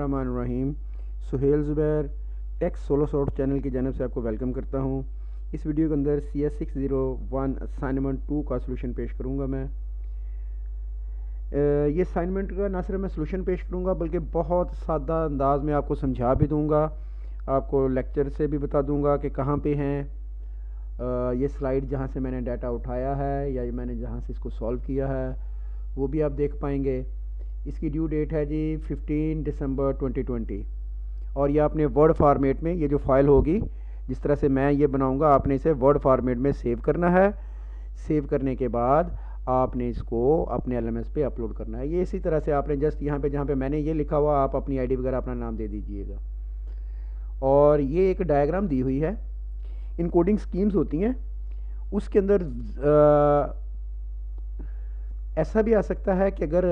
बिस्मिल्लाहिर्रहमानिर्रहीम। Suhail Zubair tech solo sort channel की जानिब से आपको वेलकम करता हूँ। इस वीडियो के अंदर CS601 असाइनमेंट 2 का सलूशन पेश करूँगा मैं। ये असाइनमेंट का ना सिर्फ मैं सलूशन पेश करूँगा बल्कि बहुत सादा अंदाज में आपको समझा भी दूँगा, आपको लेक्चर से भी बता दूँगा कि कहाँ पे हैं ये स्लाइड जहाँ से मैंने डाटा उठाया है या मैंने जहाँ से इसको सॉल्व किया है वो भी आप देख पाएंगे। इसकी ड्यू डेट है जी 15 दिसंबर 2020 और ये आपने वर्ड फॉर्मेट में, ये जो फाइल होगी जिस तरह से मैं ये बनाऊंगा, आपने इसे वर्ड फॉर्मेट में सेव करना है। सेव करने के बाद आपने इसको अपने LMS पे अपलोड करना है। ये इसी तरह से आपने जस्ट यहाँ पे जहाँ पे मैंने ये लिखा हुआ आप अपनी ID वगैरह अपना नाम दे दीजिएगा। और ये एक डायग्राम दी हुई है, इनकोडिंग स्कीम्स होती हैं उसके अंदर ऐसा भी आ सकता है कि अगर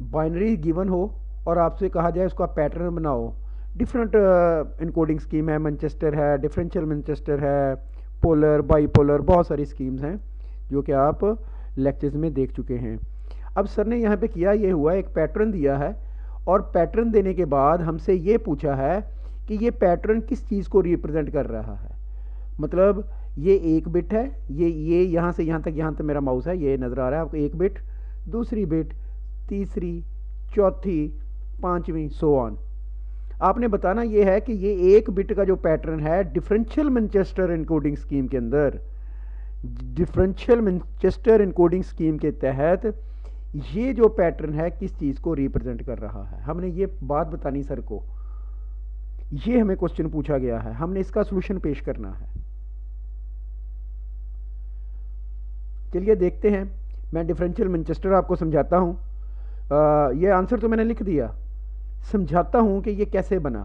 बाइनरी गिवन हो और आपसे कहा जाए उसका पैटर्न बनाओ। डिफरेंट इनकोडिंग स्कीम है, मैनचेस्टर है, डिफरेंशियल मैनचेस्टर है, पोलर, बाईपोलर, बहुत सारी स्कीम्स हैं जो कि आप लेक्चर्स में देख चुके हैं। अब सर ने यहाँ पे किया ये हुआ, एक पैटर्न दिया है और पैटर्न देने के बाद हमसे ये पूछा है कि ये पैटर्न किस चीज़ को रिप्रेजेंट कर रहा है। मतलब ये एक बिट है, ये यहाँ से यहाँ तक मेरा माउस है, ये नज़र आ रहा है आपको, एक बिट, दूसरी बिट, तीसरी, चौथी, पांचवी, सो ऑन। आपने बताना ये है कि ये एक बिट का जो पैटर्न है डिफरेंशियल मैनचेस्टर इनकोडिंग स्कीम के अंदर, डिफरेंशियल मैनचेस्टर इनकोडिंग स्कीम के तहत ये जो पैटर्न है किस चीज़ को रिप्रेजेंट कर रहा है। हमने ये बात बतानी सर को, ये हमें क्वेश्चन पूछा गया है, हमने इसका सलूशन पेश करना है। चलिए देखते हैं। मैं डिफरेंशियल मैनचेस्टर आपको समझाता हूँ। ये आंसर तो मैंने लिख दिया, समझाता हूँ कि ये कैसे बना।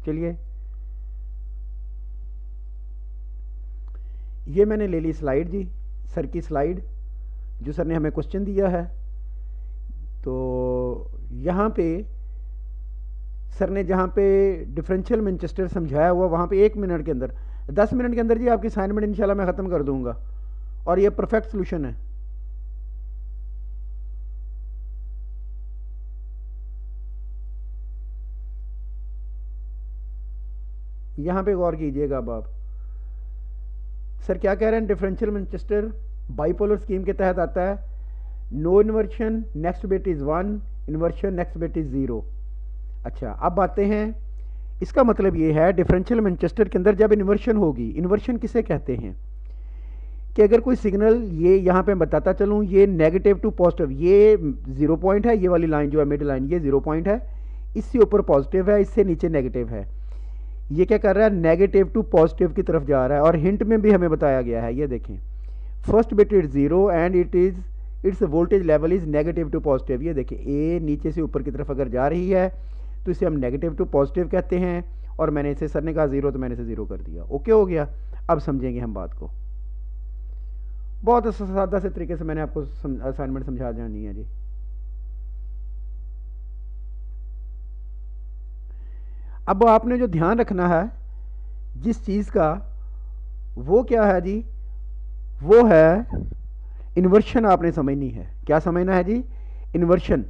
चलिए, ये मैंने ले ली स्लाइड जी, सर की स्लाइड जो सर ने हमें क्वेश्चन दिया है। तो यहाँ पे सर ने जहाँ पे डिफरेंशियल मैनचेस्टर समझाया हुआ वहाँ पे 1 मिनट के अंदर, 10 मिनट के अंदर जी आपकी असाइनमेंट इंशाल्लाह मैं ख़त्म कर दूँगा और ये परफेक्ट सॉल्यूशन है। यहाँ पे गौर कीजिएगा अब आप, सर क्या कह रहे हैं, डिफरेंशियल मैनचेस्टर बाईपोलर स्कीम के तहत आता है। No inversion, next bit is 1, inversion next bit is 0। अच्छा, अब आते हैं, इसका मतलब ये है डिफरेंशियल मैनचेस्टर के अंदर जब इन्वर्शन होगी, इन्वर्शन किसे कहते हैं कि अगर कोई सिग्नल, ये यहाँ पे बताता चलूँ, ये नेगेटिव टू पॉजिटिव, ये 0 पॉइंट है, ये वाली लाइन जो है मिड लाइन ये 0 पॉइंट है, इससे ऊपर पॉजिटिव है, इससे नीचे नेगेटिव है। ये क्या कर रहा है, नेगेटिव टू पॉजिटिव की तरफ जा रहा है। और हिंट में भी हमें बताया गया है, ये देखें, first bit is 0 and its voltage level is negative to positive. ये देखें, ए नीचे से ऊपर की तरफ अगर जा रही है तो इसे हम नेगेटिव टू पॉजिटिव कहते हैं। और मैंने इसे, सर ने कहा 0 तो मैंने इसे 0 कर दिया। ओके हो गया। अब समझेंगे हम बात को, बहुत सादा से तरीके से मैंने आपको असाइनमेंट समझा जानी है जी। अब आपने जो ध्यान रखना है जिस चीज़ का, वो क्या है जी, वो है इन्वर्शन। आपने समझनी है, क्या समझना है जी, इन्वर्शन।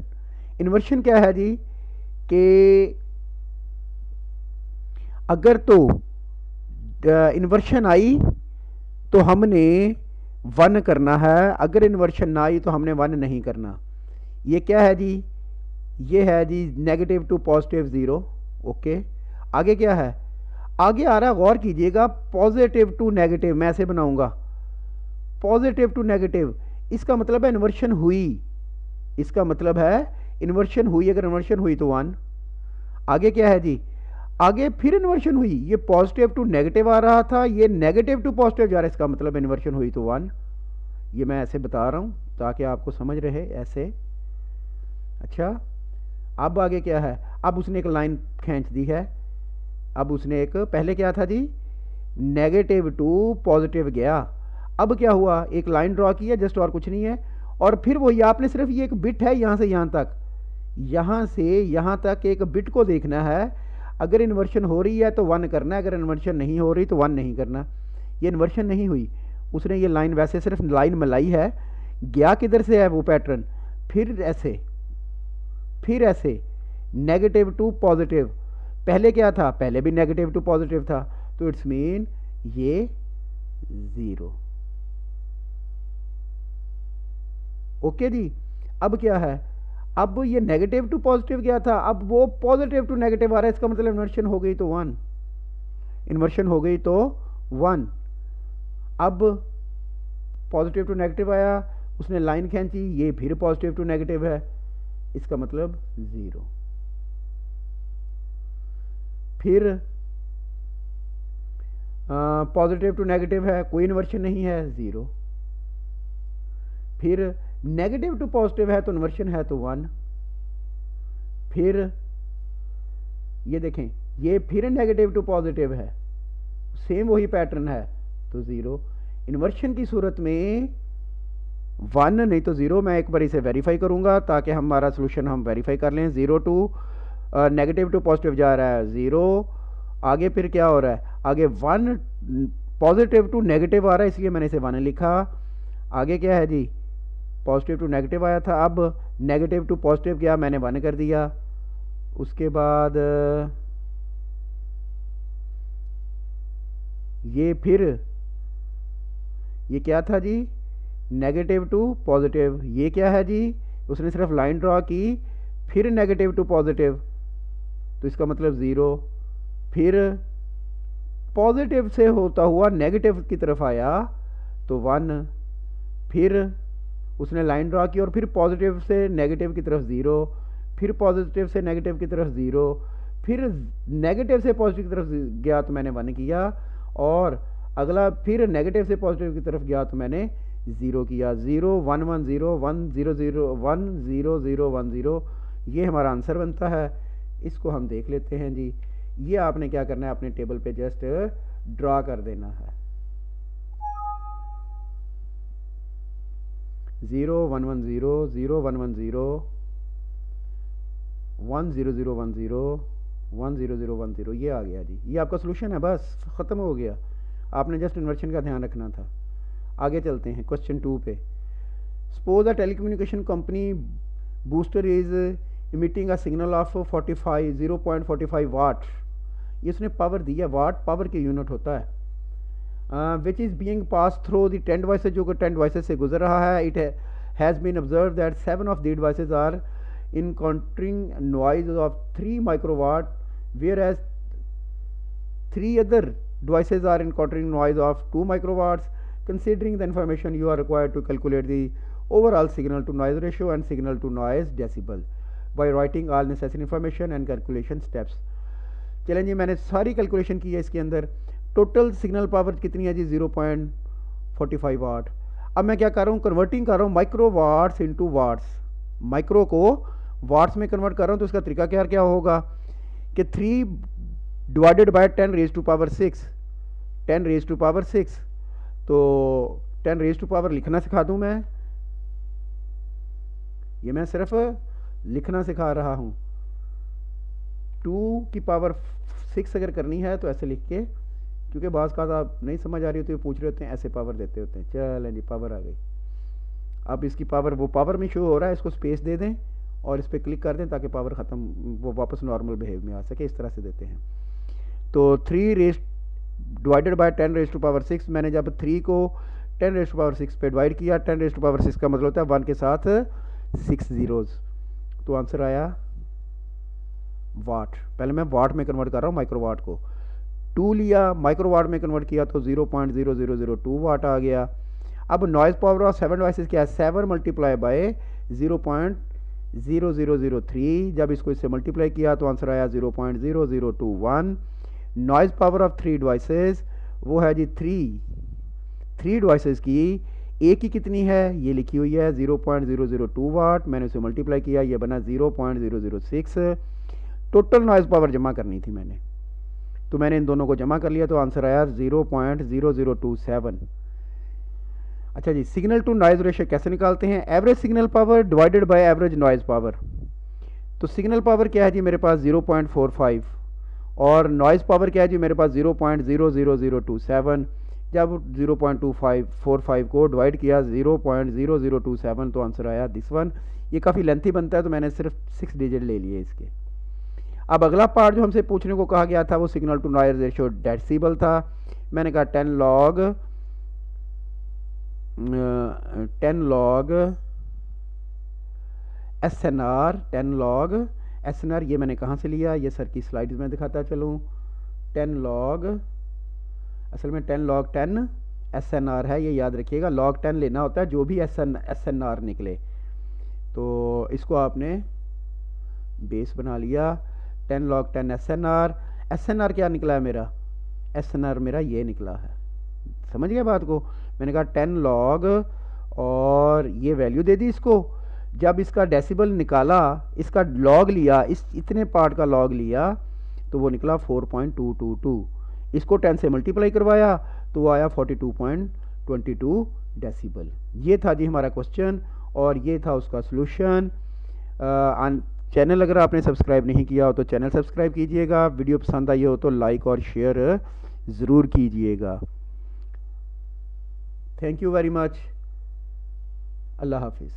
इन्वर्शन क्या है जी कि अगर तो इन्वर्शन आई तो हमने 1 करना है, अगर इन्वर्शन ना आई तो हमने 1 नहीं करना। ये क्या है जी, ये है जी नेगेटिव टू पॉजिटिव 0। ओके, आगे क्या है, आगे आ रहा है, गौर कीजिएगा, पॉजिटिव टू नेगेटिव। मैं ऐसे बनाऊंगा, पॉजिटिव टू नेगेटिव, इसका मतलब है इन्वर्शन हुई, इसका मतलब है इन्वर्शन हुई। अगर इन्वर्शन हुई तो 1। आगे क्या है जी, आगे फिर इन्वर्शन हुई, ये पॉजिटिव टू नेगेटिव आ रहा था, ये नेगेटिव टू पॉजिटिव जा रहा है, इसका मतलब इन्वर्शन हुई तो 1। ये मैं ऐसे बता रहा हूं ताकि आपको समझ रहे, ऐसे। अच्छा, अब आगे क्या है, अब उसने एक लाइन खींच दी है। अब उसने एक, पहले क्या था जी, नेगेटिव टू पॉजिटिव गया, अब क्या हुआ, एक लाइन ड्रॉ की है, जस्ट, और कुछ नहीं है। और फिर वही आपने सिर्फ ये एक बिट है, यहाँ से यहाँ तक, यहाँ से यहाँ तक एक बिट को देखना है। अगर इन्वर्शन हो रही है तो 1 करना है, अगर इन्वर्शन नहीं हो रही तो 1 नहीं करना। ये इन्वर्शन नहीं हुई, उसने ये लाइन वैसे सिर्फ लाइन मलाई है, गया किधर से है वो पैटर्न, फिर ऐसे, फिर ऐसे, नेगेटिव टू पॉजिटिव, पहले क्या था, पहले भी नेगेटिव टू पॉजिटिव था, तो इट्स मीन ये 0। ओके जी। अब क्या है, अब ये नेगेटिव टू पॉजिटिव गया था, अब वो पॉजिटिव टू नेगेटिव आ रहा है, इसका मतलब इन्वर्शन हो गई तो 1, इन्वर्शन हो गई तो 1। अब पॉजिटिव टू नेगेटिव आया, उसने लाइन खींची, ये फिर पॉजिटिव टू नेगेटिव है, इसका मतलब 0। फिर पॉजिटिव टू नेगेटिव है, कोई इन्वर्शन नहीं है, 0। फिर नेगेटिव टू पॉजिटिव है तो इन्वर्शन है तो 1। फिर ये देखें, ये फिर नेगेटिव टू पॉजिटिव है, सेम वही पैटर्न है तो 0। इन्वर्शन की सूरत में 1 नहीं तो 0। मैं एक बार इसे वेरीफाई करूंगा ताकि हमारा सोल्यूशन हम वेरीफाई कर लें। 0 टू नेगेटिव टू पॉजिटिव जा रहा है 0, आगे फिर क्या हो रहा है, आगे 1 पॉजिटिव टू नेगेटिव आ रहा है, इसलिए मैंने इसे 1 लिखा। आगे क्या है जी, पॉजिटिव टू नेगेटिव आया था, अब नेगेटिव टू पॉजिटिव गया, मैंने 1 कर दिया। उसके बाद ये फिर ये क्या था जी, नेगेटिव टू पॉजिटिव, ये क्या है जी, उसने सिर्फ लाइन ड्रॉ की, फिर नेगेटिव टू पॉजिटिव, तो इसका मतलब 0। फिर पॉजिटिव से होता हुआ नेगेटिव की तरफ आया तो 1। फिर उसने लाइन ड्रॉ की और फिर पॉजिटिव से नेगेटिव की तरफ 0, फिर पॉजिटिव से नेगेटिव की तरफ 0, फिर नेगेटिव से पॉजिटिव की तरफ गया तो मैंने 1 किया, और अगला फिर नेगेटिव से पॉजिटिव की तरफ गया तो मैंने 0 किया। 0 1 1 0 1 0 0 1 0 0 1 0, ये हमारा आंसर बनता है। इसको हम देख लेते हैं जी। ये आपने क्या करना है, अपने टेबल पे जस्ट ड्रा कर देना है। 0 1 1 0 0 1 1 0 1 0 0 1 0 1 0 0 1 0, ये आ गया जी। ये आपका सोल्यूशन है, बस ख़त्म हो गया। आपने जस्ट इन्वर्शन का ध्यान रखना था। आगे चलते हैं क्वेश्चन 2 पे। Suppose a telecommunication company booster is emitting a signal of 0.45 वाट। ये उसने पावर दिया, वाट पावर की यूनिट होता है। Which is being pass through the 10 devices, जो कि 10 डिवाइसेज से गुजर रहा है। It has been observe that 7 of the devices are encountering noise of 3 microwatt, whereas 3 other devices are encountering noise of 2 microwatts. Considering the information, you are required to calculate the overall signal to noise ratio and signal to noise decibel by writing all necessary information and calculation steps. चलें जी, मैंने सारी calculation की है इसके अंदर। Total signal power कितनी है जी, 0.45 वाट। अब मैं क्या कर रहा हूँ, कन्वर्टिंग कर रहा हूँ micro watts into watts. Micro को वाट्स में कन्वर्ट कर रहा हूँ, तो उसका तरीका क्या होगा कि 3 divided by 10 raise to power 6, 10 raise to power 6, तो 10 रेज टू पावर लिखना सिखा दूँ मैं, ये मैं सिर्फ लिखना सिखा रहा हूँ। 2 की पावर 6 अगर करनी है तो ऐसे लिख के, क्योंकि बाज़ का आप नहीं समझ आ रही होती है, पूछ रहे होते हैं, ऐसे पावर देते होते हैं। चलें जी, पावर आ गई। अब इसकी पावर, वो पावर में शो हो रहा है, इसको स्पेस दे दें और इस पर क्लिक कर दें ताकि पावर ख़त्म, वो वापस नॉर्मल बिहेव में आ सके। इस तरह से देते हैं। तो 3 raise divided by 10 raise to power 6, मैंने जब 3 को 10 रेज टू पावर 6 पे डिवाइड किया, 10 रेज टू पावर 6 का मतलब होता है 1 के साथ 6 ज़ीरोज़, तो आंसर आया वाट। पहले मैं वाट में कन्वर्ट कर रहा हूँ माइक्रो वाट को। 2 लिया, माइक्रो वाट में कन्वर्ट किया तो 0.0002 वाट आ गया। अब नॉइज़ पावर ऑफ 7 डिवाइसेस क्या है, 7 मल्टीप्लाई बाय 0.0003, जब इसको इससे मल्टीप्लाई किया तो आंसर आया 0.0021। नॉइज़ पावर ऑफ 3 डिवाइसेस वो है जी 3 डिवाइसेस की एक ही कितनी है, ये लिखी हुई है 0.002 वाट, मैंने उसे मल्टीप्लाई किया, ये बना 0.006। टोटल नॉइज़ पावर जमा करनी थी मैंने, तो मैंने इन दोनों को जमा कर लिया, तो आंसर आया 0.0027। अच्छा जी, सिग्नल टू नॉइज़ रेशियो कैसे निकालते हैं, average signal power divided by average noise power. तो सिग्नल पावर क्या है जी मेरे पास 0.45, और नॉइज़ पावर क्या है जी मेरे पास 0.00027। जब 0.245 को डिवाइड किया 0.0027 तो आंसर आया दिस वन। ये काफ़ी लेंथी बनता है तो मैंने सिर्फ 6 डिजिट ले लिए इसके। अब अगला पार्ट जो हमसे पूछने को कहा गया था वो signal to noise ratio decibel था। मैंने कहा 10 लॉग SNR, 10 लॉग SNR, ये मैंने कहाँ से लिया, ये सर की स्लाइड्स में दिखाता चलूँ। 10 लॉग, असल में 10 लॉग 10 SNR है, ये याद रखिएगा। लॉग 10 लेना होता है जो भी SNR निकले। तो इसको आपने बेस बना लिया। 10 लॉग 10 SNR क्या निकला है मेरा, SNR मेरा ये निकला है। समझ गए बात को। मैंने कहा 10 लॉग और ये वैल्यू दे दी इसको। जब इसका डेसिबल निकाला, इसका लॉग लिया, इस इतने पार्ट का लॉग लिया तो वो निकला 4.222। इसको 10 से मल्टीप्लाई करवाया तो वो आया 42.22 डेसिबल। ये था जी हमारा क्वेश्चन और ये था उसका सॉल्यूशन। चैनल अगर आपने सब्सक्राइब नहीं किया हो तो चैनल सब्सक्राइब कीजिएगा। वीडियो पसंद आई हो तो लाइक और शेयर ज़रूर कीजिएगा। Thank you very much. अल्लाह हाफिज़।